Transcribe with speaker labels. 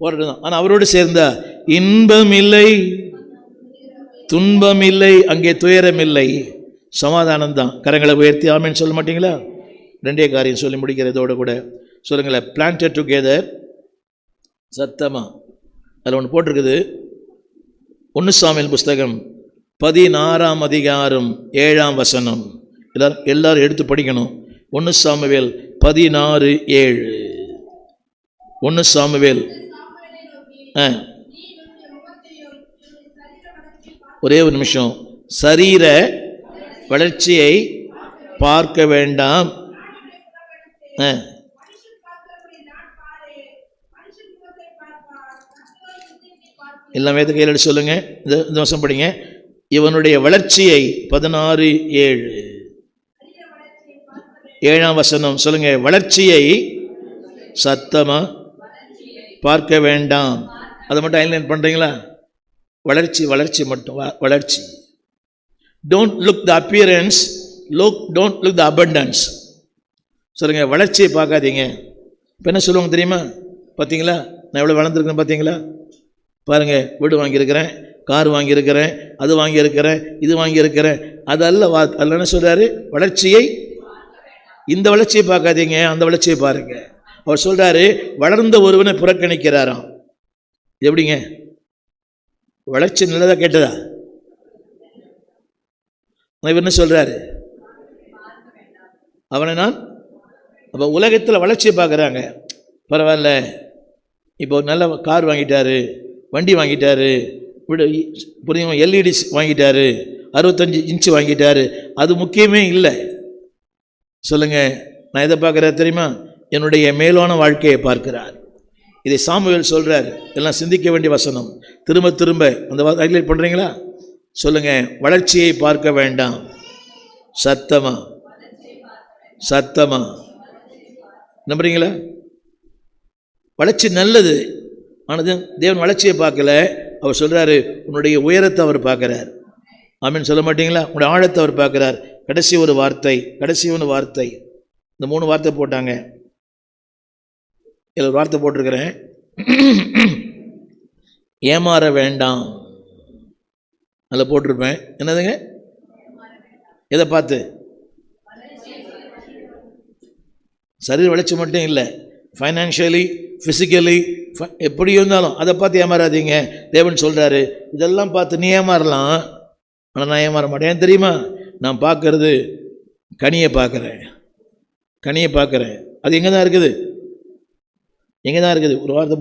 Speaker 1: போராட்டம் தான். ஆனால் அவரோடு சேர்ந்த இன்பம் இல்லை, துன்பம் இல்லை, அங்கே துயரம் இல்லை, சமாதானம் தான். கரங்களை உயர்த்தி ஆமென் சொல்ல மாட்டீங்களா? ரெண்டே காரியம் சொல்லி முடிக்கிறதோடு கூட சொல்லுங்களேன். பிளான்டட் டுகெதர், சத்தமா. அதில் ஒன்று போட்டிருக்குது. 1 சாமுவேல் புஸ்தகம் 16ஆம் அதிகாரம் 7ஆம் வசனம். எல்லாரும் எடுத்து படிக்கணும். 1 சாமுவேல் 16:7. 1 சாமுவேல் ஒரே ஒரு நிமிஷம். சரீர வளர்ச்சியை பார்க்க வேண்டாம். எல்லாம் வேத கையில் எடுத்து சொல்லுங்க. இந்த வருஷம் படிங்க. இவனுடைய வளர்ச்சியை 16:7 7ஆம் வசனம் சொல்லுங்க. வளர்ச்சியை சத்தமா பார்க்க வேண்டாம். அதை மட்டும் ஹைலைட் பண்றீங்களா? வளர்ச்சி, வளர்ச்சி மட்டும், வளர்ச்சி. Don't look the appearance, don't look the abundance. சொல்லுங்க, வளர்ச்சியை பார்க்காதீங்க. இப்போ என்ன சொல்லுவாங்க தெரியுமா? பார்த்தீங்களா நான் எவ்வளோ வளர்ந்துருக்கேன் பார்த்தீங்களா? பாருங்க, வீடு வாங்கியிருக்கிறேன், கார் வாங்கியிருக்கிறேன், அது வாங்கியிருக்கிறேன், இது வாங்கியிருக்கிறேன். அது அதில் என்ன சொல்கிறாரு? வளர்ச்சியை, இந்த வளர்ச்சியை பார்க்காதீங்க, அந்த வளர்ச்சியை பாருங்க. அவர் சொல்கிறாரு, வளர்ந்த ஒருவனை புறக்கணிக்கிறாராம். எப்படிங்க? வளர்ச்சி நல்லதா கேட்டதா? இவர் என்ன சொல்கிறாரு? அவனை நான் அப்போ உலகத்தில் வளர்ச்சியை பார்க்குறாங்க. பரவாயில்ல, இப்போ நல்ல கார் வாங்கிட்டாரு, வண்டி வாங்கிட்டாரு, புரியுமா, எல்இடி வாங்கிட்டாரு, 65 இன்ச்சு வாங்கிட்டாரு. அது முக்கியமே இல்லை. சொல்லுங்க, நான் எதை பார்க்குறேன் தெரியுமா? என்னுடைய மேலான வாழ்க்கையை பார்க்கிறார். இதை சாமுவேல் சொல்கிறார். எல்லாம் சிந்திக்க வேண்டிய வசனம். திரும்ப திரும்ப அந்த ஹைலைட் பண்ணுறீங்களா? சொல்லுங்க, வளர்ச்சியை பார்க்க வேண்டாம். சத்தமா, சத்தமா நம்புறீங்களா? வளர்ச்சி நல்லது. ஆனது தேவன் வளர்ச்சியை பார்க்கல. அவர் சொல்கிறாரு, உன்னுடைய உயரத்தை அவர் பார்க்குறார். ஆமீன் சொல்ல மாட்டீங்களா? உன்னுடைய ஆழத்தை அவர் பார்க்குறார். கடைசி ஒரு வார்த்தை, இந்த 3 வார்த்தை போட்டாங்க. இதில் ஒரு வார்த்தை போட்டிருக்கிறேன். ஏமாற வேண்டாம். அதில் போட்டிருப்பேன். என்னதுங்க? எதை பார்த்து? சரீர வளர்ச்சி மட்டும் இல்லை, ஃபைனான்ஷியலி, ஃபிசிக்கலி, எப்படி இருந்தாலும் அதை பார்த்து ஏமாறாதீங்க. தேவன் சொல்கிறாரு, இதெல்லாம் பார்த்து நீ ஏமாறலாம், ஆனால் நான் ஏமாற மாட்டேன். தெரியுமா? நான் பார்க்கறது கனியை பார்க்குறேன். அது எங்கே தான் இருக்குது? ஒரு வார்த்தை